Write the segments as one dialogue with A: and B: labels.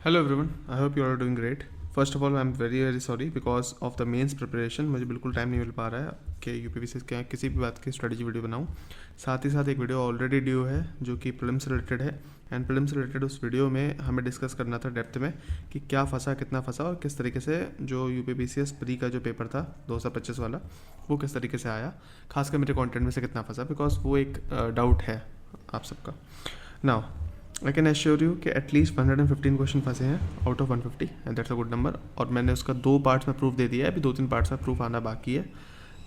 A: Hello everyone, I hope you are doing great. First of all I am very very sorry because of the mains preparation मुझे बिल्कुल time नहीं मिल पा रहा है कि UPP से क्या किसी भी बात की स्ट्रेटजी वीडियो बनाऊं। साथ ही साथ एक वीडियो ऑलरेडी ड्यू है जो कि प्रीलिम्स रिलेटेड है, एंड प्रीलिम्स रिलेटेड उस वीडियो में हमें डिस्कस करना था डेप्थ में कि क्या फंसा, कितना फंसा और किस तरीके से जो यूपीपीसीएस प्री का जो पेपर था 2025 वाला वो किस तरीके से आया, खासकर मेरे कंटेंट में से कितना फंसा, बिकॉज वो एक डाउट है आप सबका। Now I can assure you कि एटलीस्ट 115 क्वेश्चन फंसे हैं out of 150 and that's a good number. और मैंने उसका 2 पार्ट्स में प्रूफ दे दिया है, अभी 2-3 पार्ट्स में प्रूफ आना बाकी है।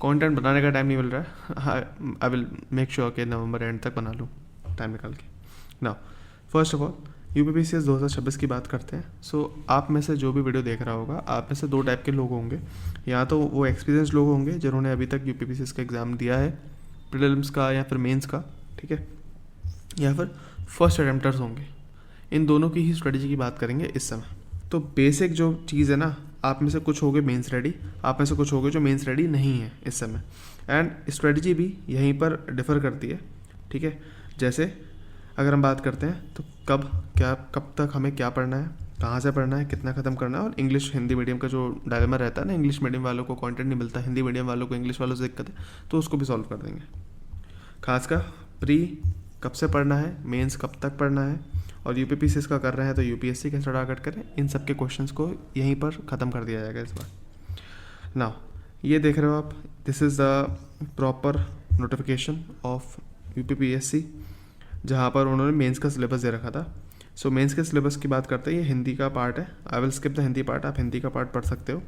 A: कंटेंट बनाने का टाइम नहीं मिल रहा है। आई विल मेक श्योर कि नवंबर एंड तक बना लूँ टाइम निकाल के। Now first of all UPPCS 2026 की बात करते हैं। सो आप में से जो भी वीडियो देख रहा होगा, आप में से 2 टाइप के लोग होंगे। या तो वो एक्सपीरियंस लोग होंगे जिन्होंने अभी तक यूपीपीसीएस का एग्ज़ाम दिया है, प्रीलिम्स का या फिर मेंस का, ठीक है, या फिर फर्स्ट अटेम्प्टर्स होंगे। इन दोनों की ही स्ट्रेटजी की बात करेंगे इस समय। तो बेसिक जो चीज़ है ना, आप में से कुछ होगे मेंस रेडी, आप में से कुछ होगे जो मेंस रेडी नहीं है इस समय, एंड स्ट्रेटजी भी यहीं पर डिफ़र करती है, ठीक है। जैसे अगर हम बात करते हैं तो कब तक हमें क्या पढ़ना है, कहाँ से पढ़ना है, कितना ख़त्म करना है, और इंग्लिश हिंदी मीडियम का जो डायलेमा रहता है ना, इंग्लिश मीडियम वालों को कंटेंट नहीं मिलता, हिंदी मीडियम वालों को इंग्लिश वालों से दिक्कत है, तो उसको भी सॉल्व कर देंगे। खासकर प्री कब से पढ़ना है, मेंस कब तक पढ़ना है, और यूपीपीसीएस का कर रहे हैं तो यूपीएससी कैसे टारगेट करें, इन सब के क्वेश्चंस को यहीं पर ख़त्म कर दिया जाएगा इस बार। नाउ ये देख रहे हो आप, this is the proper notification of UPPSC जहाँ पर उन्होंने मेंस का सिलेबस दे रखा था। सो मेंस के सिलेबस की बात करते हैं, ये हिंदी का पार्ट है। I will skip the Hindi part, आप हिंदी का पार्ट पढ़ सकते हो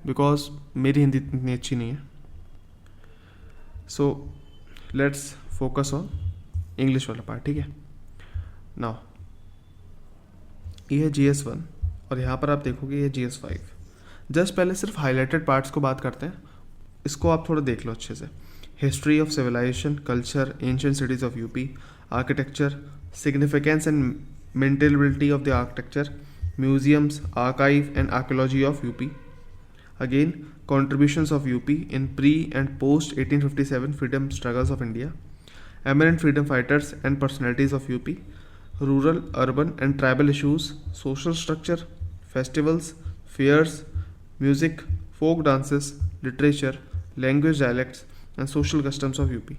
A: बिकॉज मेरी हिंदी इतनी अच्छी नहीं है। So let's focus on English वाला पार्ट, ठीक है। नाउ ये है GS1 और यहाँ पर आप देखोगे ये GS5। जस्ट पहले सिर्फ हाईलाइटेड पार्ट्स को बात करते हैं, इसको आप थोड़ा देख लो अच्छे से। History of civilisation, culture, ancient cities of UP, architecture, significance and maintainability of the architecture, museums, archive and archaeology of UP. Again contributions of UP in pre and post 1857 freedom struggles of India, eminent freedom fighters and personalities of UP, rural, urban and tribal issues, social structure, festivals, fairs, music, folk dances, literature, language, dialects and social customs of UP।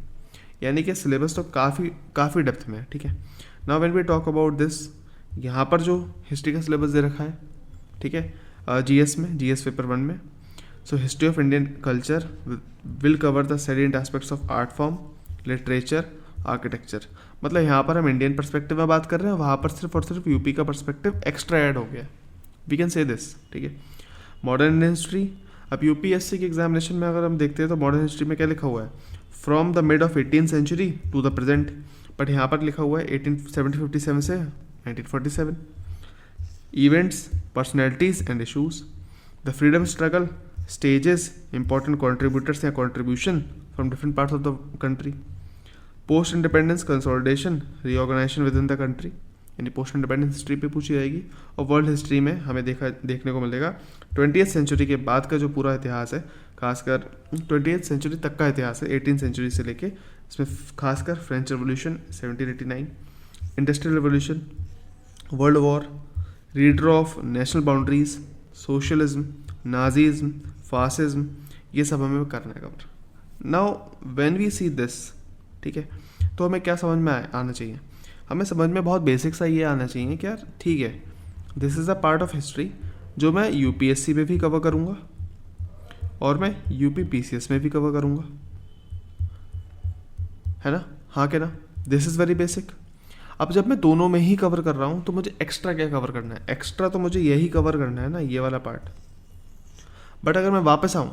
A: यानी कि syllabus तो काफ़ी depth में है, ठीक है। Now when we talk about this, यहाँ पर जो हिस्ट्री का सिलेबस दे रखा है, ठीक है, GS पेपर 1 में। So history of Indian culture will cover the salient aspects of art form, literature, architecture। मतलब यहाँ पर हम इंडियन पर्सपेक्टिव में बात कर रहे हैं, वहाँ पर सिर्फ और सिर्फ यूपी का पर्सपेक्टिव एक्स्ट्रा ऐड हो गया। वी कैन से दिस, ठीक है। मॉडर्न इंडियन हिस्ट्री, अब यूपीएससी के एग्जामिनेशन में अगर हम देखते हैं तो मॉडर्न हिस्ट्री में क्या लिखा हुआ है, from the mid of 18th century to the present, but यहाँ पर लिखा हुआ है 1757 से 1947। Events, personalities and issues, the freedom struggle, stages, important contributors या contribution from different parts of the country, post independence consolidation, reorganization within the country, यानी post independence history पे पूछी जाएगी। और वर्ल्ड हिस्ट्री में हमें देखने को मिलेगा 20th सेंचुरी के बाद का जो पूरा इतिहास है, खासकर 20th सेंचुरी तक का इतिहास है, 18th सेंचुरी से लेके, इसमें खासकर French revolution 1789, industrial revolution, world war, redraw of national boundaries, socialism, Nazism, fascism, ये सब हमें करना है cover. Now when we see this, ठीक है, तो हमें क्या समझ में आना चाहिए, हमें समझ में बहुत बेसिक सा ये आना चाहिए कि यार ठीक है, this is a part of history जो मैं यूपीएससी में भी कवर करूँगा और मैं यूपीपीसीएस में भी कवर करूँगा, है ना, हाँ के ना, दिस इज़ वेरी बेसिक। अब जब मैं दोनों में ही कवर कर रहा हूँ तो मुझे एक्स्ट्रा क्या कवर करना है, एक्स्ट्रा तो मुझे यही कवर करना है ना, ये वाला पार्ट। बट अगर मैं वापस आऊँ,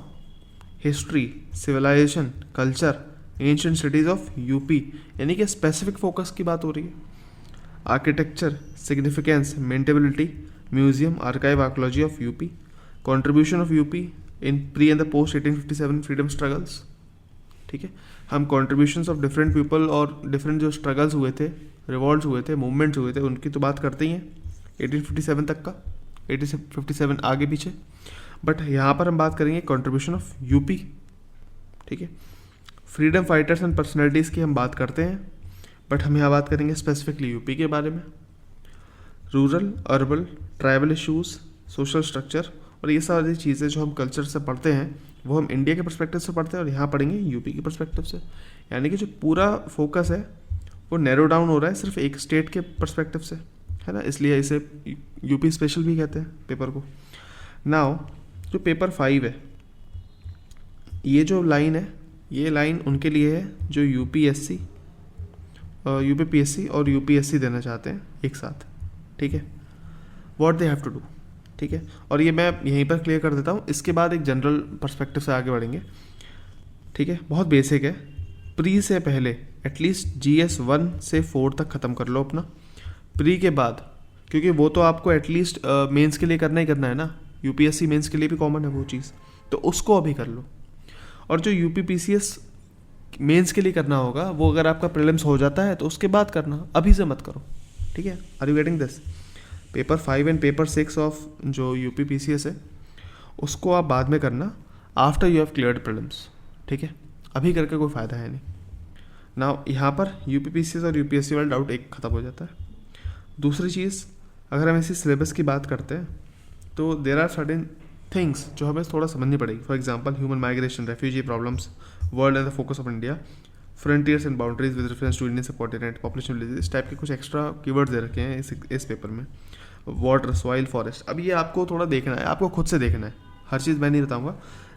A: history, civilisation, culture, ancient cities of UP, यानी कि स्पेसिफिक फोकस की बात हो रही है। Architecture, significance, maintainability, museum, archive, archaeology of UP, contribution of UP in pre and the post 1857 freedom struggles, ठीक है। हम कॉन्ट्रीब्यूशंस ऑफ डिफरेंट पीपल और डिफरेंट जो स्ट्रगल्स हुए थे, रिवॉल्ट्स हुए थे, मूवमेंट्स हुए थे, उनकी तो बात करते ही हैं 1857 तक का, 1857 आगे पीछे। बट यहाँ पर हम बात करेंगे कंट्रीब्यूशन ऑफ यूपी, ठीक है। फ्रीडम फाइटर्स एंड पर्सनैलिटीज़ की हम बात करते हैं, बट हम यहाँ बात करेंगे स्पेसिफिकली यूपी के बारे में। Rural, urban, tribal issues, social structure, और ये सारी चीज़ें जो हम कल्चर से पढ़ते हैं वो हम इंडिया के पर्सपेक्टिव से पढ़ते हैं और यहाँ पढ़ेंगे यूपी के पर्सपेक्टिव से। यानी कि जो पूरा फोकस है वो नैरो डाउन हो रहा है सिर्फ एक स्टेट के पर्सपेक्टिव से, है ना, इसलिए इसे यूपी स्पेशल भी कहते हैं पेपर को। नाउ जो पेपर 5 है, ये जो लाइन है, ये लाइन उनके लिए है जो यूपीएससी, यूपीपीएससी और यूपीएससी देना चाहते हैं एक साथ, ठीक है, what they have to do, ठीक है। और ये मैं यहीं पर क्लियर कर देता हूँ, इसके बाद एक जनरल पर्सपेक्टिव से आगे बढ़ेंगे, ठीक है। बहुत बेसिक है, प्री से पहले एटलीस्ट GS 1 से 4 तक ख़त्म कर लो अपना। प्री के बाद, क्योंकि वो तो आपको एटलीस्ट मेंस के लिए करना ही करना है ना, यूपीएससी मेंस के लिए भी कॉमन है वो चीज़, तो उसको अभी कर लो। और जो यूपीपीसीएस मेंस के लिए करना होगा वो अगर आपका प्रीलिम्स हो जाता है तो उसके बाद करना, अभी से मत करो, ठीक है। Are you getting this? Paper 5 and paper 6 of जो यूपीपीसीएस है उसको आप बाद में करना, after you have cleared prelims, ठीक है। अभी करके कोई फ़ायदा है नहीं ना। यहाँ पर यूपीपीसीएस और यूपीएससी वाला डाउट एक ख़त्म हो जाता है। दूसरी चीज़, अगर हम इसी सिलेबस की बात करते हैं तो देर आर सर्टेन थिंग्स जो हमें थोड़ा समझनी पड़ेगी। For example human migration, refugee problems, world and the focus of India, frontiers and boundaries with reference to Indian subcontinent, population villages, इस टाइप के कुछ एक्स्ट्रा कीवर्ड दे रखे हैं इस पेपर में। वाटर, सॉइल, फॉरेस्ट, अब ये आपको थोड़ा देखना है, आपको खुद से देखना है, हर चीज़ मैं नहीं बताऊँगा।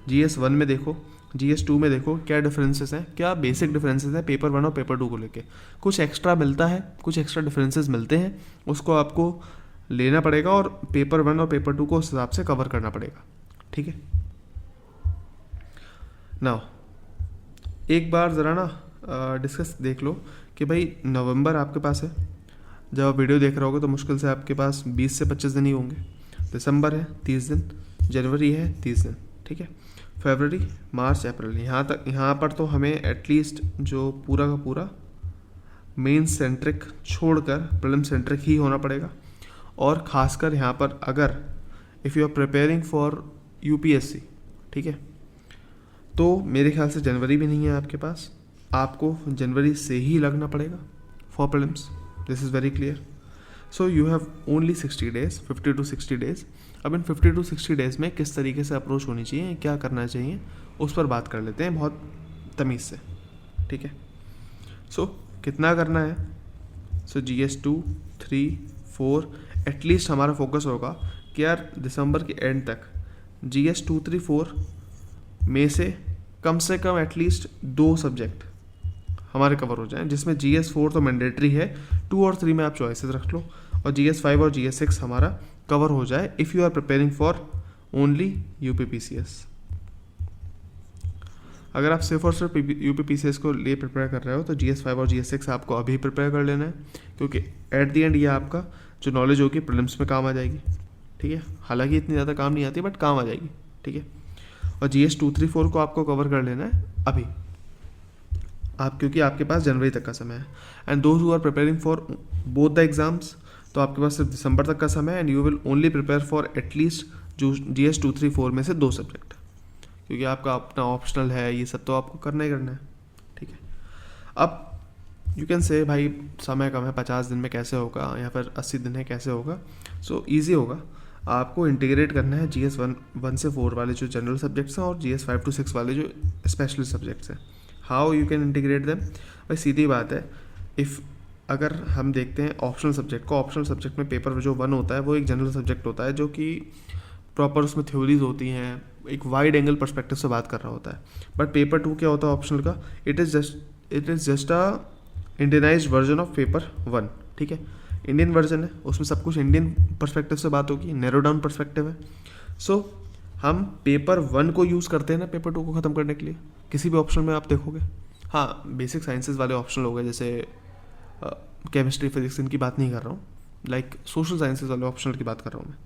A: GS 1 में देखो, GS 2 में देखो क्या डिफरेंसेस हैं, क्या बेसिक डिफरेंसेस हैं पेपर 1 और पेपर 2 को लेके। कुछ एक्स्ट्रा मिलता है, कुछ एक्स्ट्रा डिफरेंसेस मिलते हैं, उसको आपको लेना पड़ेगा और पेपर 1 और पेपर 2 को उस हिसाब से कवर करना पड़ेगा, ठीक है। नाउ एक बार ज़रा ना डिस्कस देख लो कि भाई नवंबर आपके पास है, जब आप वीडियो देख रहे होगे तो मुश्किल से आपके पास 20 से 25 दिन ही होंगे। दिसंबर है 30 दिन, जनवरी है 30 दिन, ठीक है। फरवरी, मार्च, अप्रैल, यहाँ पर तो हमें एटलीस्ट जो पूरा का पूरा मेन सेंट्रिक छोड़कर प्रीलिम सेंट्रिक ही होना पड़ेगा। और ख़ासकर यहाँ पर अगर if you are preparing for UPSC, ठीक है, तो मेरे ख्याल से जनवरी भी नहीं है आपके पास, आपको जनवरी से ही लगना पड़ेगा for prelims, this is very clear. So you have only 60 days, 50 to 60 days. अब इन 50 to 60 डेज में किस तरीके से अप्रोच होनी चाहिए, क्या करना चाहिए, उस पर बात कर लेते हैं बहुत तमीज़ से, ठीक है। सो कितना करना है? सो GS 2, 3, 4 एटलीस्ट हमारा फोकस होगा कि यार दिसंबर के एंड तक GS 2, 3, 4 में से कम एटलीस्ट 2 सब्जेक्ट हमारे कवर हो जाएं, जिसमें GS 4 तो मैंडेटरी है, 2 और 3 में आप चॉइसेस रख लो, और GS 5 और GS 6 हमारा कवर हो जाए if you are preparing for only UPPCS. अगर आप सिर्फ और सिर्फ यूपीपीसीएस को लिए प्रिपेयर कर रहे हो तो GS 5 और GS 6 आपको अभी प्रिपेयर कर लेना है, क्योंकि एट द एंड ये आपका जो नॉलेज होगी प्रीलिम्स में काम आ जाएगी, ठीक है। हालांकि इतनी ज़्यादा काम नहीं आती बट काम आ जाएगी, ठीक है। और GS 2, 3, 4 को आपको कवर कर लेना है अभी क्योंकि आपके पास जनवरी तक का समय है। And those who are preparing for both the exams, तो आपके पास सिर्फ दिसंबर तक का समय है, and you will only prepare for at least जो GS 2, 3, 4 में से 2 सब्जेक्ट, क्योंकि आपका अपना ऑप्शनल है, ये सब तो आपको करना ही करना है, ठीक है। अब यू कैन से भाई समय कम है, 50 दिन में कैसे होगा, या फिर 80 दिन है कैसे होगा। सो ईजी होगा, आपको इंटीग्रेट करना है GS 1 से 4 वाले जो जनरल सब्जेक्ट्स हैं और GS 5 to 6 वाले जो स्पेशलिस्ट सब्जेक्ट्स हैं। How you can integrate them? भाई सीधी बात है, इफ़ अगर हम देखते हैं ऑप्शनल सब्जेक्ट को, ऑप्शनल सब्जेक्ट में पेपर जो 1 होता है वो एक जनरल सब्जेक्ट होता है जो कि प्रॉपर उसमें थ्योरीज होती हैं, एक वाइड एंगल पर्सपेक्टिव से बात कर रहा होता है। बट पेपर 2 क्या होता है ऑप्शनल का? It is just a Indianised version of paper 1, ठीक है। इंडियन वर्जन है, उसमें सब कुछ इंडियन पर्सपेक्टिव से बात होगी, नैरो डाउन पर्सपेक्टिव है। सो हम पेपर 1 को यूज़ करते हैं ना पेपर 2 को ख़त्म करने के लिए, किसी भी ऑप्शन में आप देखोगे। हाँ, बेसिक साइंसेस वाले ऑप्शनल हो गए, जैसे केमिस्ट्री, फिजिक्स, इनकी बात नहीं कर रहा हूँ, लाइक सोशल साइंसेस वाले ऑप्शनल की बात कर रहा हूँ मैं,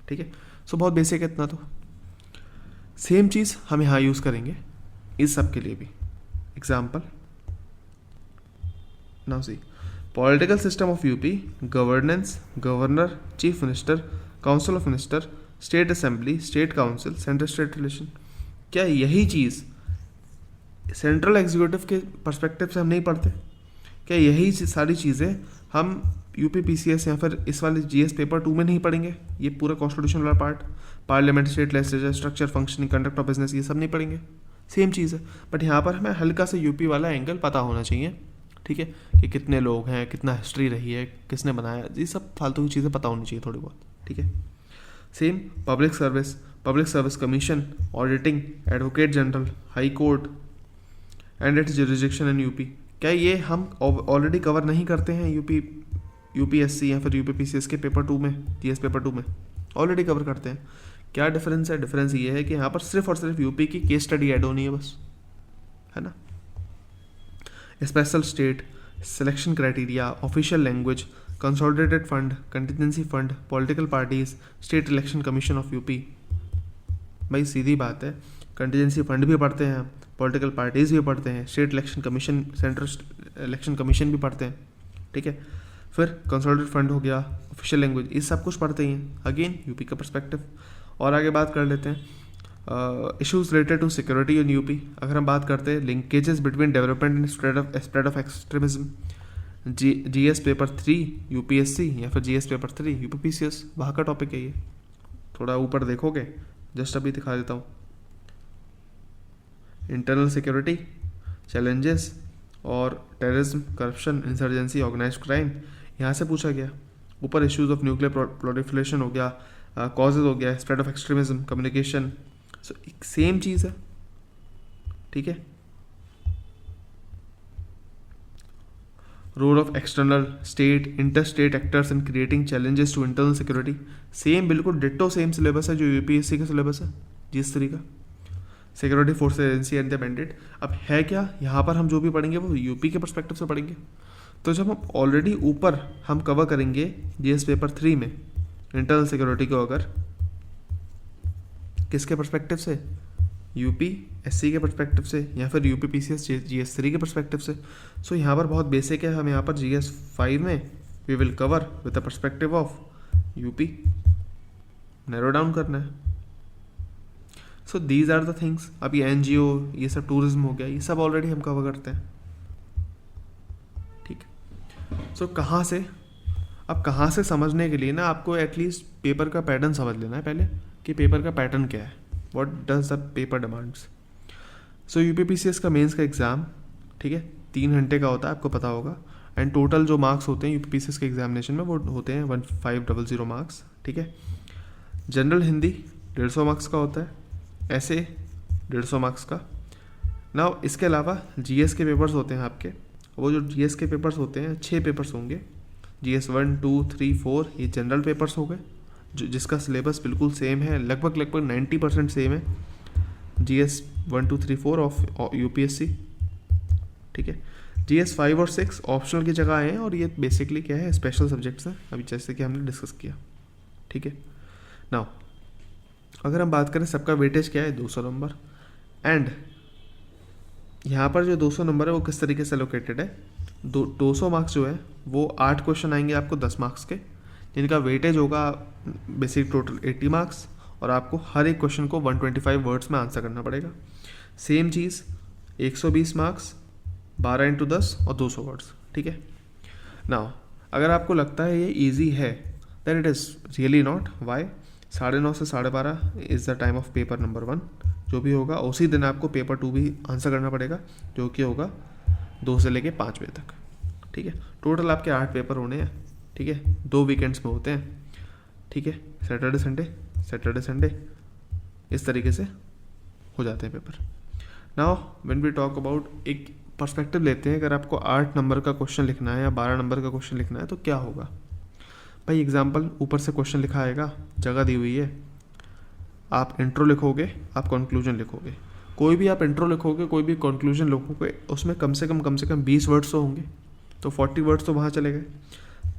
A: ठीक है। सो बहुत बेसिक है इतना, तो सेम चीज़ हम यहाँ यूज़ करेंगे इस सब के लिए भी। Example, now see, political system of UP, governance, governor, chief minister, council of minister, state assembly, state council, central state relation. क्या यही चीज़ सेंट्रल एग्जीक्यूटिव के पर्सपेक्टिव से हम नहीं पढ़ते क्या यही सारी चीज़ें हम यूपी पीसीएस या फिर इस वाले जीएस पेपर 2 में नहीं पढ़ेंगे? ये पूरा कॉन्स्टिट्यूशन वाला part, parliament, state legislature, structure, functioning, conduct of business, ये सब नहीं पढ़ेंगे? सेम चीज़ है, बट यहाँ पर हमें हल्का सा यूपी वाला एंगल पता होना चाहिए, ठीक है, कि कितने लोग हैं, कितना हिस्ट्री रही है, किसने बनाया, ये सब फालतू की चीज़ें पता होनी चाहिए थोड़ी बहुत, ठीक है। Same public service commission, auditing, advocate general, high court and it's jurisdiction in UP, क्या ये हम ऑलरेडी कवर नहीं करते हैं यूपीएससी या फिर यूपीपीसीएस के पेपर 2 में, जीएस पेपर 2 में ऑलरेडी कवर करते हैं? क्या डिफरेंस है? डिफरेंस ये है कि यहाँ पर सिर्फ और सिर्फ यूपी की केस स्टडी ऐड होनी है बस, है ना। Special state, selection criteria, official language, consolidated fund, contingency fund, political parties, state election commission of UP. भाई सीधी बात है, कंटिजेंसी फंड भी पढ़ते हैं, पॉलिटिकल पार्टीज भी पढ़ते हैं, state election commission, central election commission भी पढ़ते हैं, ठीक है। फिर कंसोलिडेटेड फंड हो गया, ऑफिशियल लैंग्वेज, ये सब कुछ पढ़ते ही हैं, अगेन यूपी का पर्सपेक्टिव। और आगे बात कर लेते हैं issues related to security in UP. अगर हम बात करते हैं linkages between development and spread of extremism, GS paper 3 UPSC या फिर जीएस पेपर 3 यूपीपीसीएस, वहाँ का टॉपिक है ये। थोड़ा ऊपर देखोगे, जस्ट अभी दिखा देता हूँ, इंटरनल सिक्योरिटी, चैलेंजेस और terrorism, corruption, insurgency, organised crime, यहाँ से पूछा गया। ऊपर इश्यूज ऑफ न्यूक्लियर प्रोलिफरेशन हो गया, कॉजेज हो गया, spread of extremism, communication, so same चीज़ है, ठीक है। Role of external state inter state actors in creating challenges to internal security, same बिल्कुल डिट्टो सेम सिलेबस है जो यूपीएससी का सिलेबस है, जिस तरीका। Security force agency and the mandate, अब है क्या यहाँ पर हम जो भी पढ़ेंगे वो यूपी के पर्सपेक्टिव से पढ़ेंगे। तो जब हम ऑलरेडी ऊपर हम कवर करेंगे जीएस पेपर 3 में इंटरनल सिक्योरिटी को, अगर किसके पर्सपेक्टिव से, यूपी एससी के पर्सपेक्टिव से या फिर यूपी पीसीएस जीएस 3 के पर्सपेक्टिव से। सो यहाँ पर बहुत बेसिक है, हम यहाँ पर जीएस 5 में we will cover with the perspective of UP, narrow down करना है। So these are the things. अब ये एनजीओ, ये सब टूरिज्म हो गया, ये सब ऑलरेडी हम कवर करते हैं, ठीक है। सो कहाँ से, अब कहाँ से समझने के लिए ना आपको एटलीस्ट पेपर का पैटर्न समझ लेना है पहले, कि पेपर का पैटर्न क्या है, what does the paper demands. So UPPCS का मेंस का एग्ज़ाम, ठीक है, 3 घंटे का होता है, आपको पता होगा। एंड टोटल जो मार्क्स होते हैं यूपीपीसीएस के एग्जामिनेशन में वो होते हैं 1500 मार्क्स, ठीक है। जनरल हिंदी 150 मार्क्स का होता है, ऐसे 150 मार्क्स का। ना इसके अलावा जीएस के पेपर्स होते हैं आपके, वो जो जीएस के पेपर्स होते हैं 6 पेपर्स होंगे, जीएस 1, 2, 3, 4, ये जनरल पेपर्स हो गए, जो जिसका सिलेबस बिल्कुल सेम है, लगभग 90% सेम है, जीएस 1, 2, 3, 4 ऑफ यूपीएससी, ठीक है। जीएस 5 और 6 ऑप्शनल की जगह आए हैं, और ये बेसिकली क्या है, स्पेशल सब्जेक्ट्स हैं, अभी जैसे कि हमने डिस्कस किया, ठीक है। नाउ अगर हम बात करें सबका वेटेज क्या है, 200 नंबर। एंड यहाँ पर जो 200 नंबर है वो किस तरीके से लोकेटेड है, 200 मार्क्स जो है वो 8 क्वेश्चन आएंगे आपको 10 मार्क्स के, जिनका वेटेज होगा बेसिक टोटल 80 मार्क्स, और आपको हर एक क्वेश्चन को 125 वर्ड्स में आंसर करना पड़ेगा। सेम चीज़ 120 मार्क्स, 12 × 10 और 200 वर्ड्स, ठीक है। नाउ अगर आपको लगता है ये ईजी है, then it is really not. Why? 9:30 से 12:30 is the time of paper number 1। जो भी होगा उसी दिन आपको पेपर 2 भी आंसर करना पड़ेगा, जो कि होगा 2 से लेके 5 बजे तक, ठीक है। टोटल आपके 8 पेपर होने हैं, ठीक है, 2 वीकेंड्स में होते हैं, ठीक है, सैटरडे संडे, इस तरीके से हो जाते हैं paper. Now when we talk about, एक पर्सपेक्टिव लेते हैं, अगर आपको 8 नंबर का क्वेश्चन लिखना है या 12 नंबर का क्वेश्चन लिखना है तो क्या होगा। भाई एग्जाम्पल, ऊपर से क्वेश्चन लिखा आएगा, जगह दी हुई है, आप इंट्रो लिखोगे, आप कंक्लूजन लिखोगे, कोई भी आप इंट्रो लिखोगे, कोई भी कंक्लूजन लिखोगे, उसमें कम से कम 20 वर्ड्स तो होंगे, तो 40 वर्ड्स तो वहाँ चले गए।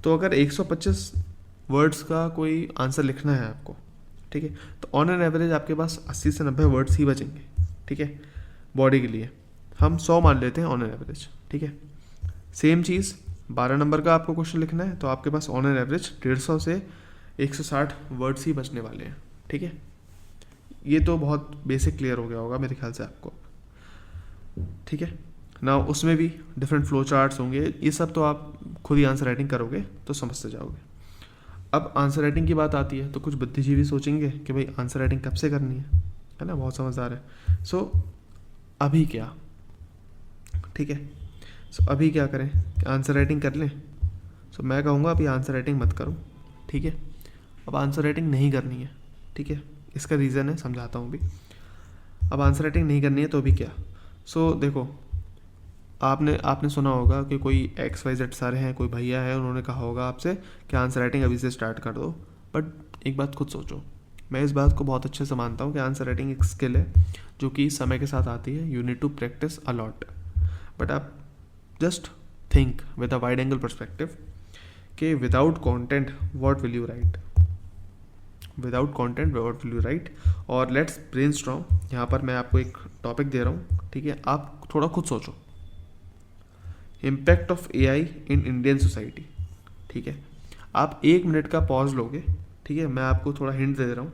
A: तो अगर 125 वर्ड्स का कोई आंसर लिखना है आपको, ठीक है, तो ऑन एन एवरेज आपके पास 80 से 90 वर्ड्स ही बचेंगे, ठीक है, बॉडी के लिए। हम 100 मान लेते हैं ऑन एन एवरेज, ठीक है। सेम चीज़ 12 नंबर का आपको क्वेश्चन लिखना है, तो आपके पास ऑन एन एवरेज 150 से 160 वर्ड्स ही बचने वाले हैं, ठीक है। ये तो बहुत बेसिक क्लियर हो गया होगा मेरे ख्याल से आपको, ठीक है। ना उसमें भी डिफरेंट फ्लो चार्ट्स होंगे, ये सब तो आप खुद ही आंसर राइटिंग करोगे तो समझते जाओगे। अब आंसर राइटिंग की बात आती है तो कुछ बुद्धिजीवी सोचेंगे कि भाई आंसर राइटिंग कब से करनी है ना, बहुत समझदार है। सो अभी क्या, ठीक है, सो अभी क्या करें, आंसर राइटिंग कर लें? सो मैं कहूँगा अभी आंसर राइटिंग मत करो, ठीक है। अब आंसर राइटिंग नहीं करनी है, ठीक है, इसका रीज़न है, समझाता हूँ अभी। अब आंसर राइटिंग नहीं करनी है तो अभी क्या? सो देखो, आपने सुना होगा कि कोई XYZ सर हैं, कोई भैया है, उन्होंने कहा होगा आपसे कि आंसर राइटिंग अभी से स्टार्ट कर दो। बट एक बात खुद सोचो, मैं इस बात को बहुत अच्छे से मानता हूँ कि आंसर राइटिंग एक स्किल है जो कि समय के साथ आती है, you need to practice a lot. But आप just think with a wide angle perspective कि without content what will you write, without content what will you write. और लेट्स ब्रेनस्टॉर्म, यहाँ पर मैं आपको एक टॉपिक दे रहा हूँ, ठीक है, आप थोड़ा खुद सोचो। Impact of AI in Indian society, ठीक है। आप 1 मिनट का पॉज लोगे, ठीक है, मैं आपको थोड़ा हिंट दे रहा हूँ।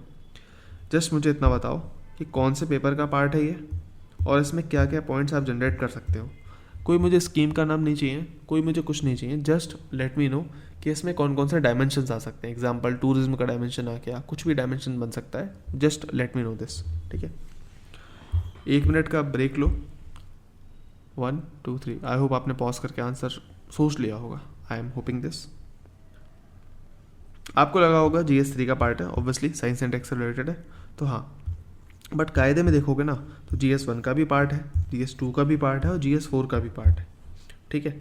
A: जस्ट मुझे इतना बताओ कि कौन से पेपर का पार्ट है ये, और इसमें क्या क्या पॉइंट्स आप जनरेट कर सकते हो। कोई मुझे स्कीम का नाम नहीं चाहिए, कोई मुझे कुछ नहीं चाहिए, जस्ट लेट मी नो कि इसमें कौन कौन से डायमेंशंस आ सकते हैं। एग्जांपल टूरिज्म का डायमेंशन आ गया, कुछ भी डायमेंशन बन सकता है, just let me know this, ठीक है। 1 मिनट का ब्रेक लो, 1 2 3। आई होप आपने पॉज करके आंसर सोच लिया होगा, आई एम होपिंग दिस। आपको लगा होगा GS3 का पार्ट है, ऑब्वियसली साइंस एंड टेक से रिलेटेड है, तो हाँ, बट कायदे में देखोगे ना तो GS1 का भी पार्ट है, GS2 का भी पार्ट है और GS4 का भी पार्ट है, ठीक है।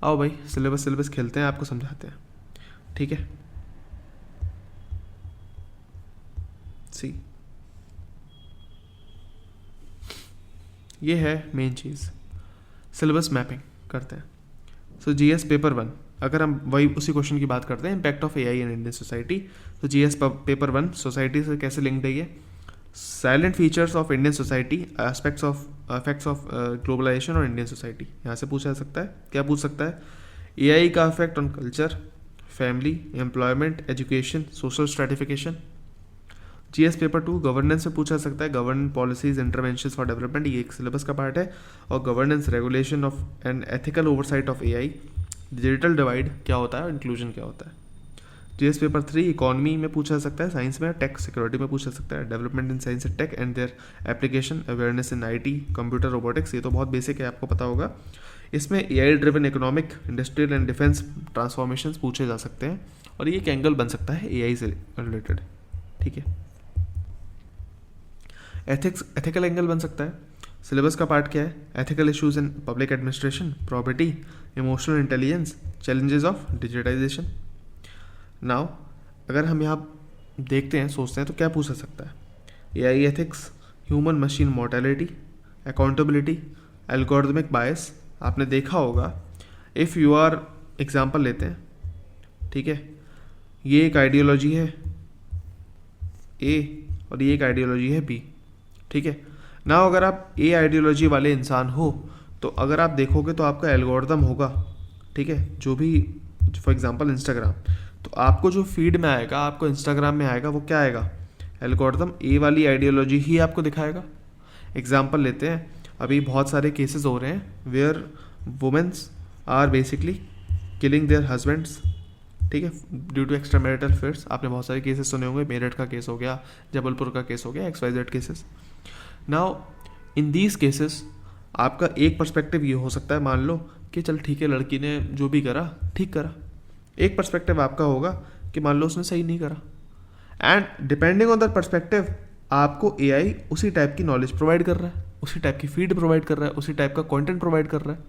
A: आओ भाई सिलेबस खेलते हैं, आपको समझाते हैं, ठीक है। सी, ये है मेन चीज़, सिलेबस मैपिंग करते हैं। सो GS पेपर 1, अगर हम वही उसी क्वेश्चन की बात करते हैं, impact of AI in Indian society, तो GS पेपर 1 सोसाइटी से कैसे लिंक्ड है ये? Salient features of Indian society, aspects of effects of globalisation और इंडियन सोसाइटी, यहाँ से पूछा जा सकता है। क्या पूछ सकता है? AI का effect on culture, family, employment, education, social stratification. GS paper 2 governance में पूछा सकता है, govern policies interventions for development, ये एक सिलेबस का पार्ट है। और governance, regulation of and ethical oversight of AI, digital divide क्या होता है, इंक्लूजन क्या होता है। GS पेपर 3 इकोनॉमी में पूछा सकता है, साइंस में, टेक सिक्योरिटी में पूछा सकता है, development in science and tech and their application, awareness in IT, computer, robotics, ये तो बहुत बेसिक है, आपको पता होगा। इसमें AI driven economic, industrial and defence transformation पूछे जा सकते हैं, और ये एक एंगल बन सकता है AI से रिलेटेड, ठीक है। एथिकल एंगल बन सकता है। सिलेबस का पार्ट क्या है? Ethical issues in public administration, property, emotional intelligence, challenges of digitisation. Now अगर हम यहाँ देखते हैं, सोचते हैं, तो क्या पूछा सकता है? AI ethics, human machine mortality, accountability, algorithmic बायस। आपने देखा होगा, इफ़ यू आर, एग्जाम्पल लेते हैं, ठीक है, ये एक आइडियोलॉजी है A और ये एक आइडियोलॉजी है B, ठीक है ना। अगर आप A आइडियोलॉजी वाले इंसान हो तो अगर आप देखोगे तो आपका एल्गोरिथम होगा, ठीक है, जो भी, फॉर एग्जांपल इंस्टाग्राम, तो आपको जो फीड में आएगा, आपको इंस्टाग्राम में आएगा, वो क्या आएगा? एल्गोरिथम A वाली आइडियोलॉजी ही आपको दिखाएगा। एग्जांपल लेते हैं, अभी बहुत सारे केसेस हो रहे हैं where womens are basically killing their husbands, ठीक है, due to extra marital affairs. आपने बहुत सारे केसेस सुने होंगे, मेरठ का केस हो गया, जबलपुर का केस हो गया, XYZ cases. Now in these cases आपका एक पर्सपेक्टिव ये हो सकता है, मान लो कि चल ठीक है, लड़की ने जो भी करा ठीक करा। एक पर्सपेक्टिव आपका होगा कि मान लो उसने सही नहीं करा, and depending on that perspective आपको AI उसी टाइप की नॉलेज प्रोवाइड कर रहा है, उसी टाइप की फीड प्रोवाइड कर रहा है, उसी टाइप का कंटेंट प्रोवाइड कर रहा है,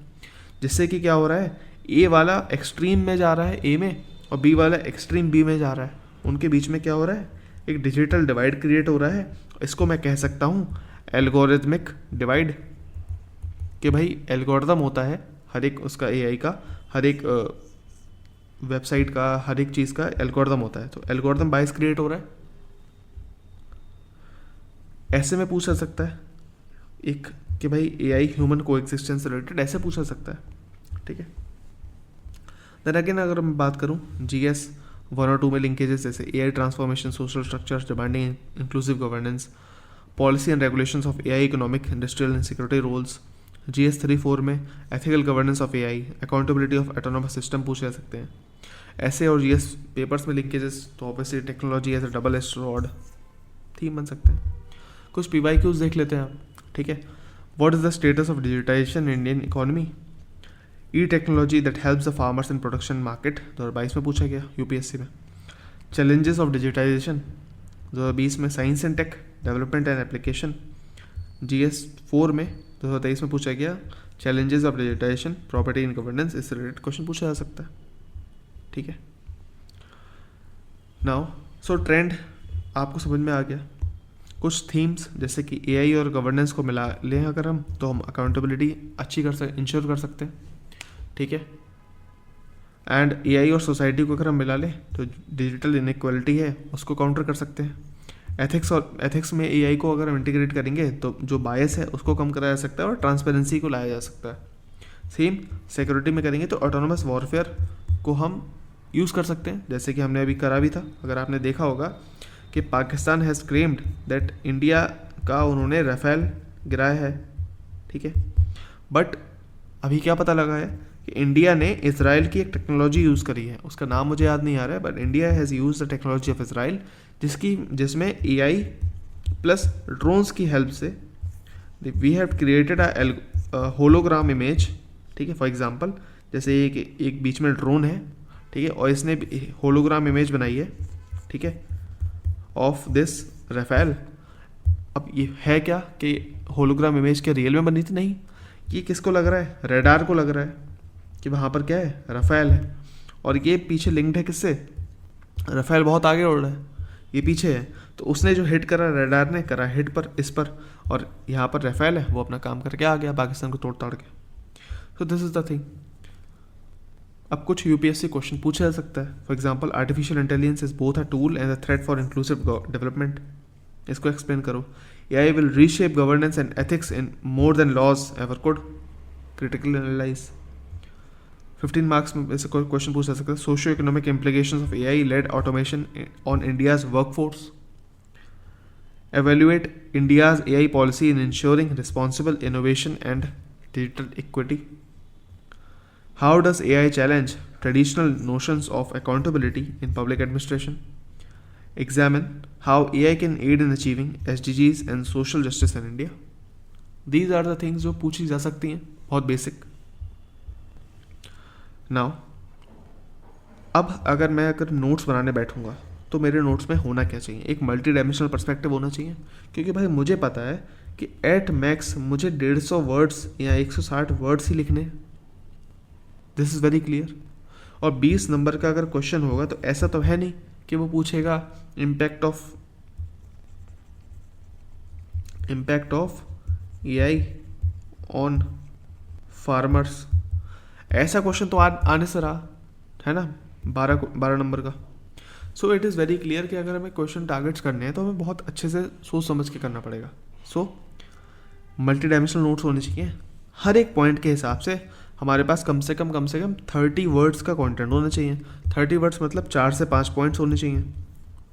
A: जिससे कि क्या हो रहा है, A वाला एक्सट्रीम में जा रहा है A में, और B वाला एक्सट्रीम B में जा रहा है। उनके बीच में क्या हो रहा है? एक डिजिटल डिवाइड क्रिएट हो रहा है। इसको मैं कह सकता हूँ एल्गोरिथमिक डिवाइड, कि भाई एल्गोरिथम होता है हर एक उसका, AI का हर एक वेबसाइट का, हर एक चीज़ का एल्गोरिथम होता है, तो एल्गोरिथम बायस क्रिएट हो रहा है। ऐसे में पूछा सकता है एक कि भाई AI ह्यूमन को एक्सिस्टेंस रिलेटेड, ऐसे पूछा सकता है, ठीक है। देन अगेन अगर मैं बात करूँ GS 1 और 2 में लिंकेजेस, जैसे AI transformation, social structures demanding inclusive governance, policy and regulations of AI economic, industrial and security roles, GS 3-4 में ethical governance of AI, accountability of autonomous system पूछे जा सकते हैं। ऐसे और GS पेपर्स में लिंकेजेस तो obviously technology as a double edge sword theme बन सकते हैं। कुछ PYQs देख लेते हैं आप, ठीक है। What is the status of digitisation in Indian economy? E technology that helps the farmers in production market 2022 में पूछा गया UPSC में। चैलेंजेस ऑफ डिजिटाइजेशन 2020 में science and tech development and application. GS 4 में 2023 में पूछा गया challenges of digitisation property in governance, इससे रिलेटेड क्वेश्चन पूछा जा सकता है, ठीक है। नाउ सो ट्रेंड आपको समझ में आ गया। कुछ थीम्स जैसे कि AI और गवर्नेंस को मिला लें अगर हम, तो हम अकाउंटेबिलिटी अच्छी कर सकते, इंश्योर कर सकते हैं, ठीक है। एंड AI और सोसाइटी को अगर हम मिला लें तो डिजिटल इनइक्वालिटी है उसको काउंटर कर सकते हैं। एथिक्स में AI को अगर हम इंटीग्रेट करेंगे तो जो बायस है उसको कम कराया जा सकता है और ट्रांसपेरेंसी को लाया जा सकता है। सेम सिक्योरिटी में करेंगे तो ऑटोनोमस वॉरफेयर को हम यूज़ कर सकते हैं, जैसे कि हमने अभी करा भी था। अगर आपने देखा होगा कि Pakistan has claimed that India का उन्होंने राफेल गिराया है, ठीक है। बट अभी क्या पता लगा है कि इंडिया ने इसराइल की एक टेक्नोलॉजी यूज़ करी है, उसका नाम मुझे याद नहीं आ रहा है, but India has use the technology of Israel जिसमें AI प्लस ड्रोन्स की हेल्प से we have created a hologram image, ठीक है। फॉर एग्जांपल जैसे एक बीच में ड्रोन है, ठीक है, और इसने होलोग्राम इमेज बनाई है, ठीक है, ऑफ दिस राफेल। अब ये है क्या कि होलोग्राम इमेज क्या रियल में बनी थी? नहीं, ये किसको लग रहा है? रेडार को लग रहा है कि वहाँ पर क्या है, राफेल है, और ये पीछे लिंक्ड है किससे? राफेल बहुत आगे उड़ रहा है, ये पीछे है, तो उसने जो हिट करा, रेडार ने करा हिट पर इस पर, और यहाँ पर राफेल है, वो अपना काम करके आ गया पाकिस्तान को तोड़ ताड़ के। So this is the thing. अब कुछ UPSC क्वेश्चन पूछा जा सकता है। For example artificial intelligence is both a tool and a threat for inclusive development. इसको एक्सप्लेन करो। AI will reshape governance and ethics in more than laws ever could. Critical analyse. 15 marks में ऐसे question पूछा जा सकता है। Socio economic implications of AI led automation on India's workforce. Evaluate India's AI policy in ensuring responsible innovation and digital equity. How does AI challenge traditional notions of accountability in public administration? Examine how AI can aid in achieving SDGs and social justice in India. These are the things जो पूछी जा सकती हैं, बहुत basic. Now, अब अगर notes बनाने बैठूंगा तो मेरे नोट्स में होना क्या चाहिए? एक मल्टी डायमेंशनल पर्सपेक्टिव होना चाहिए, क्योंकि भाई मुझे पता है कि एट मैक्स मुझे 150 वर्ड्स या 160 वर्ड्स ही लिखने। This is very clear. और 20 नंबर का अगर क्वेश्चन होगा तो ऐसा तो है नहीं कि वो पूछेगा impact of AI on farmers. ऐसा क्वेश्चन तो आने से रहा है ना, 12 नंबर का। So it is very clear कि अगर हमें क्वेश्चन टारगेट्स करने हैं तो हमें बहुत अच्छे से सोच समझ के करना पड़ेगा। सो मल्टी डायमेंशनल नोट्स होने चाहिए। हर एक पॉइंट के हिसाब से हमारे पास कम से कम 30 वर्ड्स का कंटेंट होना चाहिए। 30 वर्ड्स मतलब 4 से 5 पॉइंट्स होने चाहिए,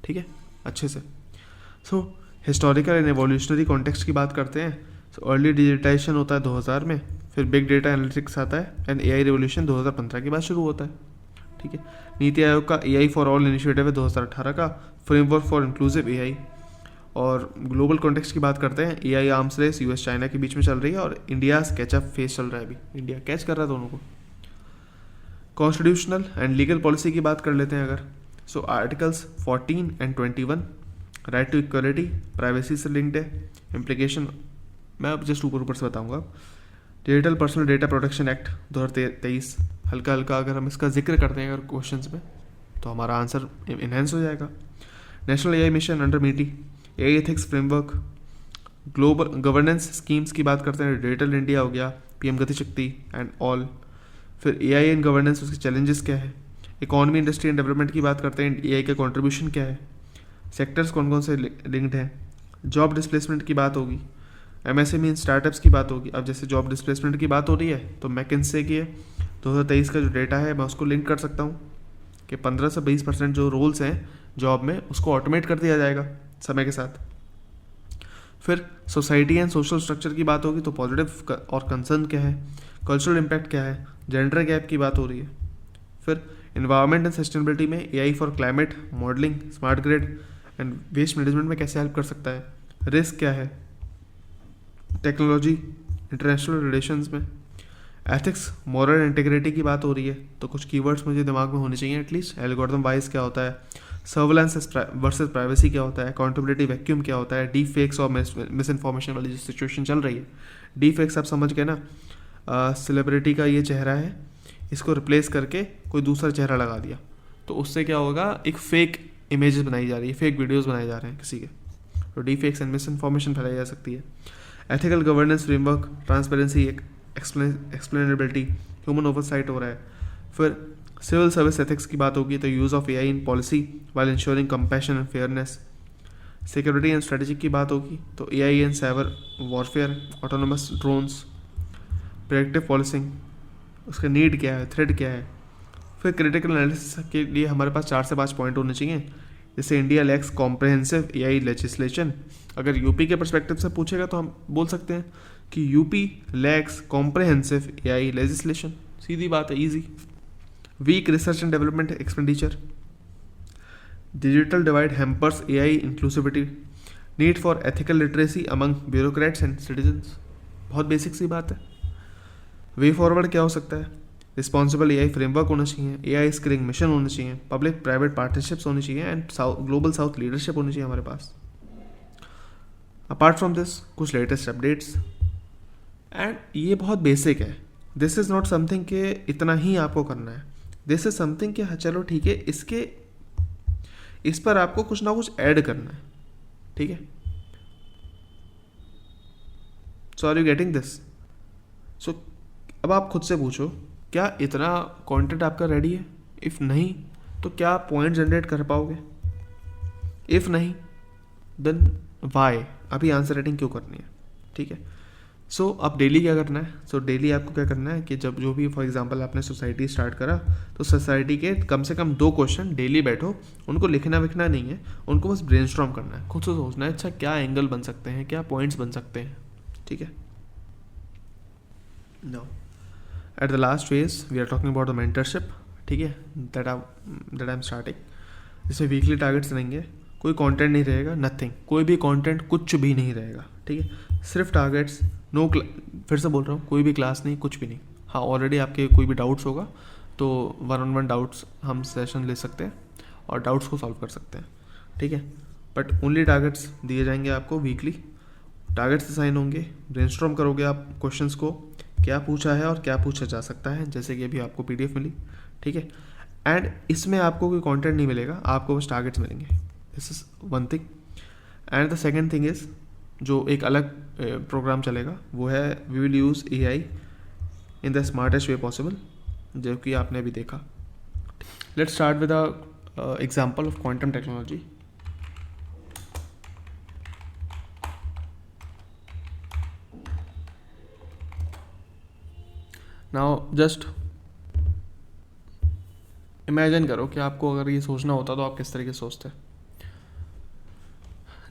A: ठीक है, अच्छे से। सो हिस्टोरिकल एंड एवोल्यूशनरी कॉन्टेक्स्ट की बात करते हैं। सो अर्ली डिजिटाइजेशन होता है 2000 में, फिर बिग डेटा एनालिटिक्स आता है एंड AI रिवोल्यूशन 2015 के बाद शुरू होता है, ठीक है। नीति आयोग का AI फॉर ऑल इनिशिएटिव है 2018 का, फ्रेमवर्क फॉर इंक्लूसिव AI। और ग्लोबल कॉन्टेक्स्ट की बात करते हैं, AI arms race US China के बीच में चल रही है और इंडिया कैचअप फेस चल रहा है, अभी इंडिया कैच कर रहा है दोनों को। कॉन्स्टिट्यूशनल एंड लीगल पॉलिसी की बात कर लेते हैं अगर। So articles 14 and 21 right to equality, privacy से लिंक्ड है। इम्प्लीकेशन मैं अब जस्ट ऊपर से बताऊंगा। Digital personal data protection act 2023, हल्का हल्का अगर हम इसका जिक्र करते हैं अगर क्वेश्चंस में तो हमारा आंसर इन्हेंस हो जाएगा। नेशनल AI मिशन अंडर मीटी, AI ethics framework, global governance schemes की बात करते हैं। डिजिटल इंडिया हो गया, PM गति शक्ति एंड ऑल। फिर AI एंड गवर्नेंस, उसके चैलेंजेस क्या है। इकोनॉमी इंडस्ट्री एंड डेवलपमेंट की बात करते हैं, AI का कंट्रीब्यूशन क्या है। सेक्टर्स कौन कौन से लिंक्ड हैं। जॉब डिस्प्लेसमेंट की बात होगी, MSME इन स्टार्टअप्स की बात होगी। अब जैसे जॉब डिस्प्लेसमेंट की बात हो रही है तो मैकिन्से की 2023 का जो डेटा है मैं उसको लिंक कर सकता हूँ कि 15 से 20% जो रोल्स हैं जॉब में उसको ऑटोमेट कर दिया जाएगा समय के साथ। फिर सोसाइटी एंड सोशल स्ट्रक्चर की बात होगी तो पॉजिटिव और कंसर्न क्या है, कल्चरल इम्पैक्ट क्या है, जेंडर गैप की बात हो रही है। फिर इन्वायरमेंट एंड सस्टेनेबिलिटी में AI for climate modelling, smart grid and waste management में कैसे हेल्प कर सकता है, रिस्क क्या है, टेक्नोलॉजी इंटरनेशनल रिलेशंस में, एथिक्स मॉरल इंटीग्रिटी की बात हो रही है तो कुछ कीवर्ड्स मुझे दिमाग में होने चाहिए एटलीस्ट। एल्गोरिथम वाइज क्या होता है, सर्वेलेंस वर्सेस प्राइवेसी क्या होता है, अकाउंटेबिलिटी वैक्यूम क्या होता है, डीप फेक्स और मिस इन्फॉर्मेशन वाली जो सिचुएशन चल रही है। डीप फेक्स आप समझ गए ना, सेलिब्रिटी का ये चेहरा है, इसको रिप्लेस करके कोई दूसरा चेहरा लगा दिया तो उससे क्या होगा, एक फेक इमेजेस बनाई जा रही है, फेक वीडियोस बनाए जा रहे हैं किसी के, तो deep fakes and misinformation फैलाई जा सकती है। Ethical governance framework, transparency, explainability, human oversight हो रहा है। फिर सिविल सर्विस एथिक्स की बात होगी तो use of AI in policy while ensuring compassion and fairness. Security and strategy की बात होगी तो AI and cyber warfare, autonomous drones, predictive policing, उसका नीड क्या है, थ्रेट क्या है। फिर क्रिटिकल एनालिसिस के लिए हमारे पास 4 से 5 पॉइंट होने चाहिए, जैसे India lacks comprehensive AI legislation. अगर यूपी के परस्पेक्टिव से पूछेगा तो हम बोल सकते हैं कि UP lacks comprehensive AI legislation, सीधी बात है, easy. Weak research and development expenditure, digital divide hampers AI inclusivity, need for ethical literacy among bureaucrats and citizens. बहुत बेसिक सी बात है। वे फॉरवर्ड क्या हो सकता है, रिस्पॉन्सिबल एआई फ्रेमवर्क होना चाहिए, एआई स्किलिंग मिशन होना चाहिए, पब्लिक प्राइवेट पार्टनरशिप्स होनी चाहिए एंड ग्लोबल साउथ लीडरशिप होनी चाहिए हमारे पास। अपार्ट फ्रॉम दिस कुछ लेटेस्ट अपडेट्स, एंड ये बहुत बेसिक है। दिस इज़ नॉट समथिंग के इतना ही आपको करना है, दिस इज समथिंग कि हाँ चलो ठीक है, इस पर आपको कुछ ना कुछ ऐड करना है, ठीक है। सो आर यू गेटिंग दिस? सो अब आप खुद से पूछो, क्या इतना कंटेंट आपका रेडी है? इफ़ नहीं तो क्या आप पॉइंट जनरेट कर पाओगे? इफ़ नहीं देन वाई, अभी आंसर राइटिंग क्यों करनी है, ठीक है। सो अब डेली क्या करना है, सो डेली आपको क्या करना है कि जब जो भी फॉर एग्जांपल आपने सोसाइटी स्टार्ट करा तो सोसाइटी के कम से कम 2 क्वेश्चन डेली बैठो, उनको लिखना विखना नहीं है, उनको बस ब्रेनस्टॉर्म करना है, खुद से सोचना है अच्छा क्या एंगल बन सकते हैं, क्या पॉइंट्स बन सकते हैं, ठीक है। No at the last phase we are talking about the mentorship, ठीक है, दैट आई एम स्टार्टिंग। जैसे वीकली टारगेट्स रहेंगे, कोई कंटेंट नहीं रहेगा, नथिंग, कोई भी कंटेंट कुछ भी नहीं रहेगा, ठीक है, सिर्फ टारगेट्स, नो फिर से बोल रहा हूँ, कोई भी क्लास नहीं, कुछ भी नहीं। हाँ ऑलरेडी आपके कोई भी डाउट्स होगा तो 1-on-1 डाउट्स हम सेशन ले सकते हैं और डाउट्स को सॉल्व कर सकते हैं, ठीक है। बट ओनली टारगेट्स दिए जाएंगे आपको वीकली, टारगेट्स असाइन होंगे, ब्रेनस्टॉर्म करोगे आप क्वेश्चंस को, क्या पूछा है और क्या पूछा जा सकता है, जैसे कि अभी आपको पीडीएफ मिली, ठीक है। एंड इसमें आपको कोई कंटेंट नहीं मिलेगा, आपको बस टारगेट्स मिलेंगे, this is one thing. And the second thing is, जो एक अलग प्रोग्राम चलेगा वो है we will use AI in the smartest way possible, जो कि आपने अभी देखा। Let's start with a example of quantum technology. Now just imagine करो कि आपको अगर ये सोचना होता तो आप किस तरीके से सोचते।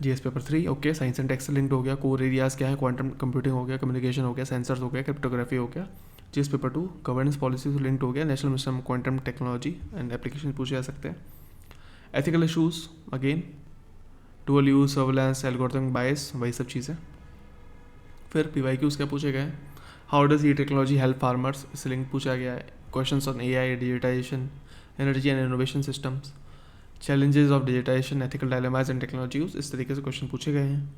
A: GS paper 3 okay, science and tech से लिंक्ड हो गया, कोर एरियाज क्या है, क्वांटम कंप्यूटिंग हो गया, कम्युनिकेशन हो गया, सेंसर्स हो गया, क्रिप्टोग्राफी हो गया। जीएस पेपर 2 गवर्नेंस पॉलिसी से लिंक्ड हो गया, national mission of quantum technology and application पूछे जा सकते हैं। Ethical issues again, dual use, surveillance, algorithm bias, वही सब चीज़ें। फिर पीवाईक्यूज़ क्या पूछे गए, how does e technology help farmers, इससे लिंक पूछा गया है। Questions on AI, digitization, energy and innovation systems, challenges of digitization, ethical dilemmas and technology use, इस तरीके से क्वेश्चन पूछे गए हैं,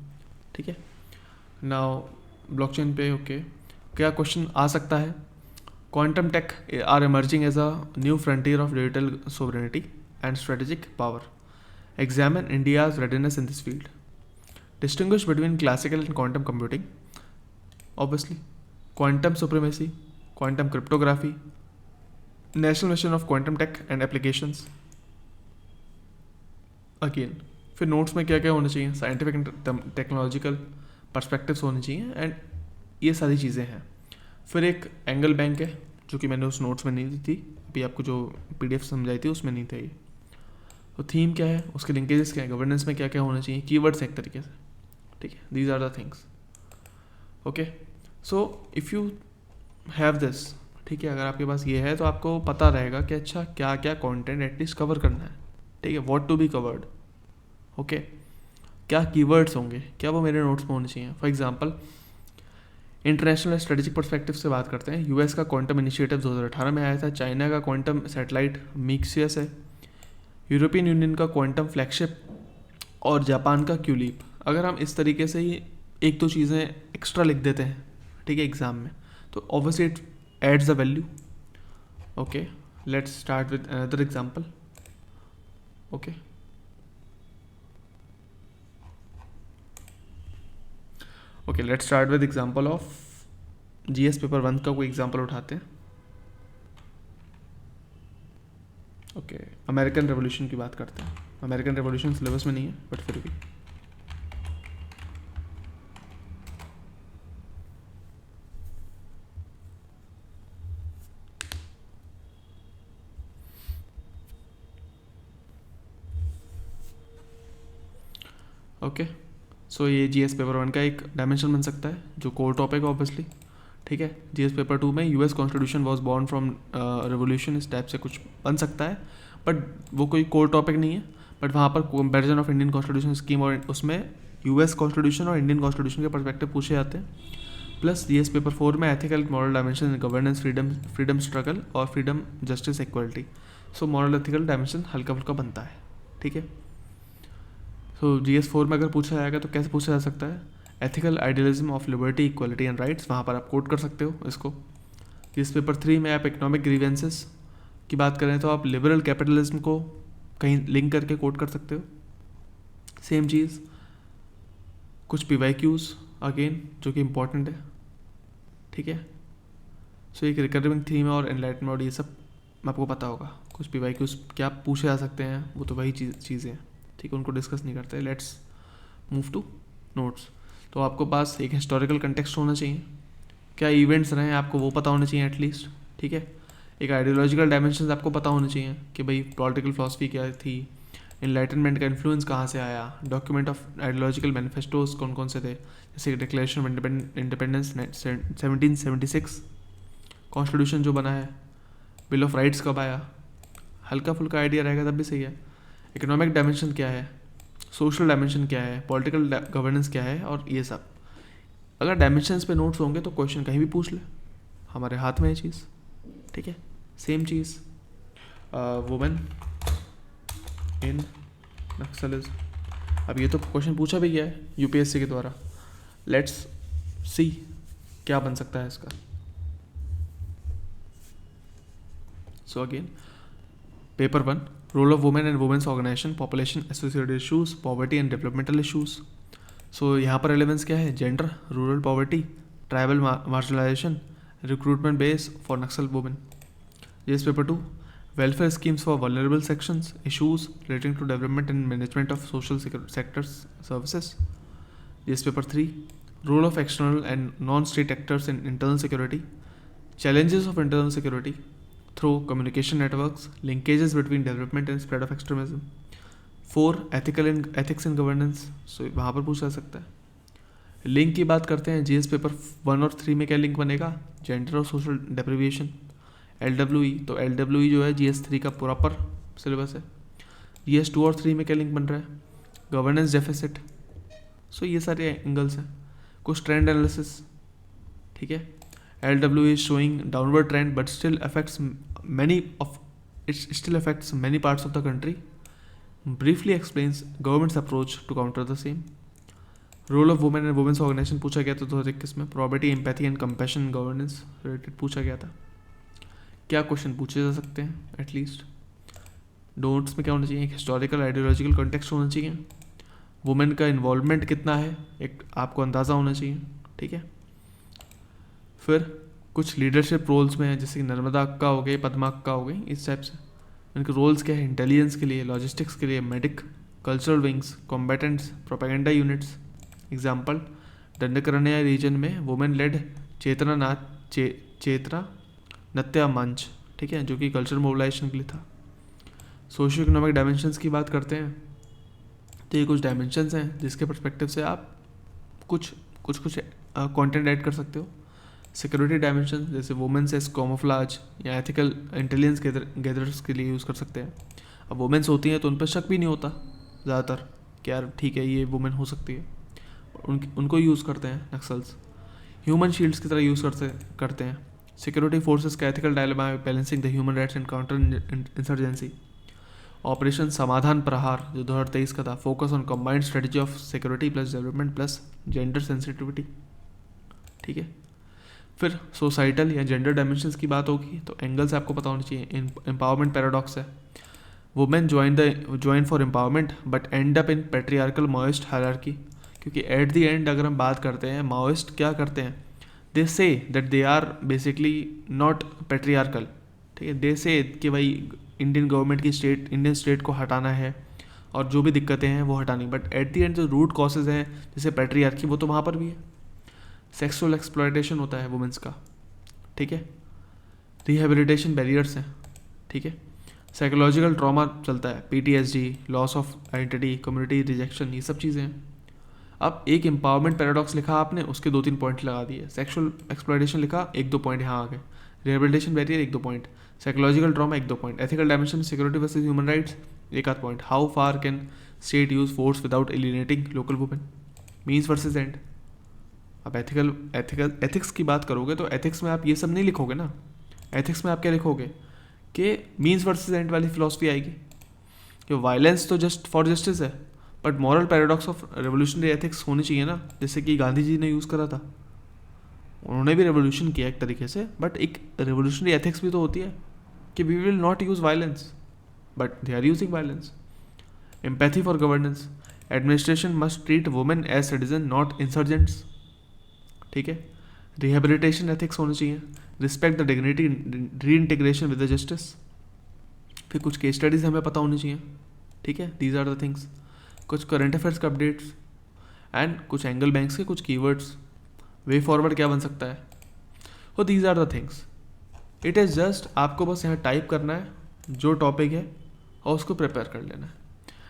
A: ठीक है। नाउ ब्लॉकचेन पे ओके, क्या क्वेश्चन आ सकता है, quantum tech are emerging as a new frontier of digital sovereignty and strategic power, examine India's readiness in this field, distinguish between classical and quantum computing, obviously quantum supremacy, quantum cryptography, national mission of quantum tech and applications again. फिर notes में क्या क्या होना चाहिए, scientific and technological perspectives होने चाहिए and ये सारी चीज़ें हैं। फिर एक एंगल बैंक है जो कि मैंने उस नोट्स में नहीं दी थी, अभी आपको जो पीडीएफ समझाई थी उसमें नहीं था ये। तो थीम क्या है, उसके लिंकेजेस क्या है, गवर्नेंस में क्या क्या होना चाहिए, कीवर्ड्स हैं एक तरीके से, ठीक है, these are the things. Okay, so if you have this, ठीक है, अगर आपके पास ये है तो आपको पता रहेगा कि अच्छा क्या क्या कंटेंट एटलीस्ट कवर करना है, ठीक है, what to be covered. Okay, क्या कीवर्ड्स होंगे, क्या वो मेरे नोट्स में होने चाहिए। For example international strategic perspective से बात करते हैं, यूएस का क्वांटम इनिशिएटिव 2018 में आया था, चाइना का क्वांटम सैटेलाइट मिक्सियस है, यूरोपियन यूनियन का क्वांटम फ्लैगशिप और जापान का क्यूलीप। अगर हम इस तरीके से ही एक दो चीज़ें एक्स्ट्रा लिख देते हैं, ठीक है, एग्ज़ाम में, तो obviously it adds the value. Okay, let's start with another example. Okay, okay, let's start with example of GS paper 1 का कोई एग्जांपल उठाते हैं। ओके, अमेरिकन रेवोल्यूशन की बात करते हैं। अमेरिकन रेवोल्यूशन सिलेबस में नहीं है बट फिर भी। ओके, सो ये जीएस पेपर 1 का एक डायमेंशन बन सकता है जो कोर टॉपिक ऑब्वियसली, ठीक है। जीएस पेपर 2 में US constitution was born from revolution, इस टाइप से कुछ बन सकता है, बट वो कोई कोर टॉपिक नहीं है। बट वहाँ पर comparison of Indian constitution scheme और उसमें यूएस कॉन्स्टिट्यूशन और इंडियन कॉन्स्टिट्यूशन के पर्सपेक्टिव पूछे जाते हैं। प्लस जीएस पेपर 4 में ethical moral dimension, governance, freedom struggle और freedom justice equality. So moral ethical dimension हल्का फुल्का बनता है, ठीक है। सो जीएस 4 में अगर पूछा जाएगा तो कैसे पूछा जा सकता है, ethical idealism of liberty, equality and rights, वहाँ पर आप कोट कर सकते हो इसको। जीएस पेपर 3 में आप इकोनॉमिक ग्रीवेंसेस की बात करें तो आप लिबरल कैपिटलिज्म को कहीं लिंक करके कोट कर सकते हो। सेम चीज़ कुछ PYQs अगेन जो कि इम्पॉर्टेंट है, ठीक है। सो एक रिकरिंग थीम और एनलाइटमेंट और ये सब आपको पता होगा। कुछ PYQs क्या पूछे जा सकते हैं वो तो वही चीज़ें हैं, ठीक है, उनको डिस्कस नहीं करते। Let's move to notes. तो आपको पास एक हिस्टोरिकल कंटेक्स्ट होना चाहिए, क्या इवेंट्स रहे हैं आपको वो पता होना चाहिए एटलीस्ट, ठीक है। एक आइडियोलॉजिकल डायमेंशंस आपको पता होने चाहिए कि भाई पॉलिटिकल फिलॉसफी क्या थी, इनलाइटनमेंट का इन्फ्लुएंस कहाँ से आया, डॉक्यूमेंट ऑफ आइडियोलॉजिकल मैनिफेस्टोज कौन कौन से थे, जैसे डिक्लेरेशन ऑफ इंडिपेंडेंस 1776, कॉन्स्टिट्यूशन जो बना है, बिल ऑफ राइट्स कब आया, हल्का फुल्का आइडिया रहेगा तब भी सही है। इकोनॉमिक डायमेंशन क्या है, सोशल डायमेंशन क्या है, पॉलिटिकल गवर्नेंस क्या है, और ये सब अगर डायमेंशंस पे नोट्स होंगे तो क्वेश्चन कहीं भी पूछ ले, हमारे हाथ में ये चीज़, ठीक है। Same cheese women in Naxalism, अब ये तो क्वेश्चन पूछा भी गया है यूपीएससी के द्वारा। लेट्स सी क्या बन सकता है इसका। So again paper 1, role of women and women's organization, population associated issues, poverty and developmental issues. So यहाँ पर रेलेवेंस क्या है, gender, rural poverty, tribal marginalization, recruitment base for Naxal women. GS paper 2, welfare schemes for vulnerable sections, issues relating to development and management of social sectors services. GS paper 3, role of external and non state actors in internal security, challenges of internal security through communication networks, linkages between development and spread of extremism. 4, ethics and governance, so वहाँ पर पूछा जा सकता है। Link की बात करते हैं, जीएस पेपर 1 और 3 में क्या लिंक बनेगा, जेंडर और सोशल डेप्रिविएशन, LWE, तो LWE जो है जीएस 3 का प्रॉपर सिलेबस है। जीएस 2 और 3 में क्या लिंक बन रहा है, गवर्नेंस डेफिसिट, सो ये सारे एंगल्स हैं। कुछ ट्रेंड एनालिसिस, ठीक है। LWE is showing downward trend but still affects many parts of the country. Briefly explains government's approach to counter the same. Role of women and women's organization पूछा गया था 2021 में, probability, empathy and compassion governance related पूछा गया था। क्या question पूछे जा सकते हैं एटलीस्ट नोट्स में, क्या होना चाहिए, एक हिस्टोरिकल आइडियोलॉजिकल कॉन्टेक्स्ट होना चाहिए, वुमेन का इन्वॉल्वमेंट कितना है एक आपको अंदाज़ा होना चाहिए, ठीक है। फिर कुछ लीडरशिप रोल्स में है, जैसे कि नर्मदा अक्का हो गई, पद्मा अक्का हो गई, इस टाइप से इनके रोल्स क्या है, इंटेलिजेंस के लिए, लॉजिस्टिक्स के लिए, medic, cultural wings, combatants, propaganda units. Example, Dandakaranya region में वुमेन लेड चेतना नृत्य मंच, ठीक है, जो कि कल्चरल मोबिलाइजेशन के लिए था। सोशियो इकोनॉमिक डायमेंशंस की बात करते हैं तो ये कुछ डायमेंशंस हैं जिसके पर्सपेक्टिव से आप कुछ कंटेंट ऐड कर सकते हो। सिक्योरिटी डायमेंशन जैसे वुमेन्स एज कैमोफ्लेज या एथिकल इंटेलिजेंस गैदरर्स के लिए यूज़ कर सकते हैं। अब वुमेन्स होती हैं तो उन पर शक भी नहीं होता ज़्यादातर कि यार ठीक है ये वुमेन हो सकती है, उनको यूज़ करते हैं नक्सल्स। ह्यूमन शील्ड्स की तरह यूज़ करते हैं। सिक्योरिटी फोर्सेस का ethical dilemma balancing the human rights and counter insurgency. Operation समाधान प्रहार जो 2023 का था, focus on combined strategy of security plus development plus gender sensitivity. ठीक है, फिर सोसाइटल या जेंडर डायमेंशंस की बात होगी तो एंगल्स आपको पता होनी चाहिए। एम्पावरमेंट पैराडॉक्स है, women join for empowerment but and up in patriarchal Maoist hierarchy. क्योंकि एट द एंड अगर हम बात करते हैं माओइस्ट क्या करते हैं, they say that they are basically not patriarchal. ठीक है, दे से कि भाई इंडियन गवर्नमेंट की इंडियन स्टेट को हटाना है और जो भी दिक्कतें हैं वो हटानी, बट एट द एंड जो रूट कॉजेज हैं जैसे पेट्रियार्की वो तो वहाँ पर भी है। सेक्सुअल एक्सप्लॉयटेशन होता है वुमेंस का। ठीक है, रिहेबिलिटेशन बैरियर्स हैं। ठीक है, साइकोलॉजिकल ट्रॉमा चलता है, PTSD, loss of identity, community rejection, ये सब चीज़ें हैं। अब एक एम्पावरमेंट पैराडॉक्स लिखा आपने, उसके 2-3 पॉइंट लगा दिए। सेक्सुअल एक्सप्लॉयटेशन लिखा, 1-2 पॉइंट यहाँ आ गए। Rehabilitation barrier 1-2 point. Psychological trauma 1-2 point. Ethical dimension security versus human rights 1-8 point. How far can state use force without alienating local women, means versus end. अब एथिक्स की बात करोगे तो एथिक्स में आप ये सब नहीं लिखोगे ना। एथिक्स में आप क्या लिखोगे कि मीन्स वर्सेस एंड वाली फिलॉसफी आएगी कि वायलेंस तो जस्ट फॉर जस्टिस है, but moral paradox of revolutionary ethics होनी चाहिए ना, जैसे कि गांधी जी ने यूज़ करा था। उन्होंने भी रेवोल्यूशन किया एक तरीके से, बट एक रेवोल्यूशनरी एथिक्स भी तो होती है कि we will not use violence but they are using violence. Empathy for governance, administration must treat women as citizen not insurgents. ठीक है, रिहेबिलिटेशन एथिक्स होनी चाहिए। Respect the dignity, reintegration with the justice. फिर कुछ case studies हमें पता होनी चाहिए। ठीक है, दीज आर द थिंग्स। कुछ करंट अफेयर्स के अपडेट्स एंड कुछ एंगल बैंक्स के कुछ कीवर्ड्स। वे फॉरवर्ड क्या बन सकता है, तो these are the things. It is just आपको बस यहाँ टाइप करना है जो टॉपिक है और उसको प्रिपेयर कर लेना है।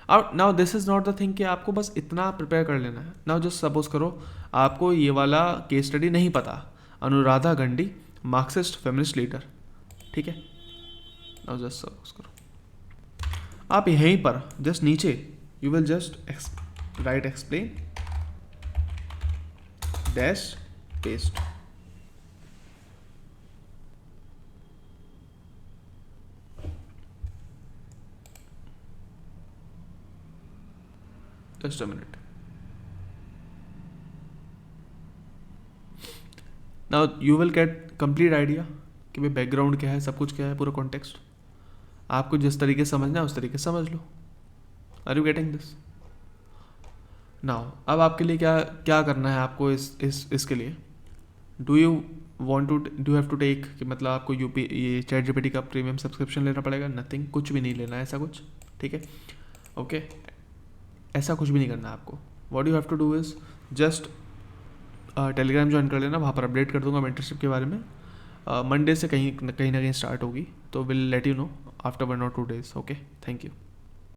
A: और now this is not the thing कि आपको बस इतना प्रिपेयर कर लेना है। नाउ जस्ट सपोज करो आपको ये वाला केस स्टडी नहीं पता, Anuradha Gandhi Marxist feminist leader. ठीक है, नाउ जस्ट सपोज करो आप यहीं पर जस्ट नीचे you will just right explain dash paste. Just a minute. Now you will get complete idea कि भाई बैकग्राउंड क्या है, सब कुछ क्या है, पूरा कॉन्टेक्स्ट। आपको जिस तरीके से समझना है उस तरीके से समझ लो। Are you getting this? Now अब आपके लिए क्या क्या करना है आपको इसके लिए। Do you have to take कि मतलब आपको ये ChatGPT का प्रीमियम सब्सक्रिप्शन लेना पड़ेगा? नथिंग, कुछ भी नहीं लेना है ऐसा कुछ। ठीक है, ओके, ऐसा कुछ भी नहीं करना है आपको। What you have to do is just Telegram join कर लेना, वहाँ पर अपडेट कर दूंगा मेंटरशिप के बारे में। मंडे से कहीं ना कहीं स्टार्ट होगी, तो will let you know after 1 or 2 days। Okay, thank you.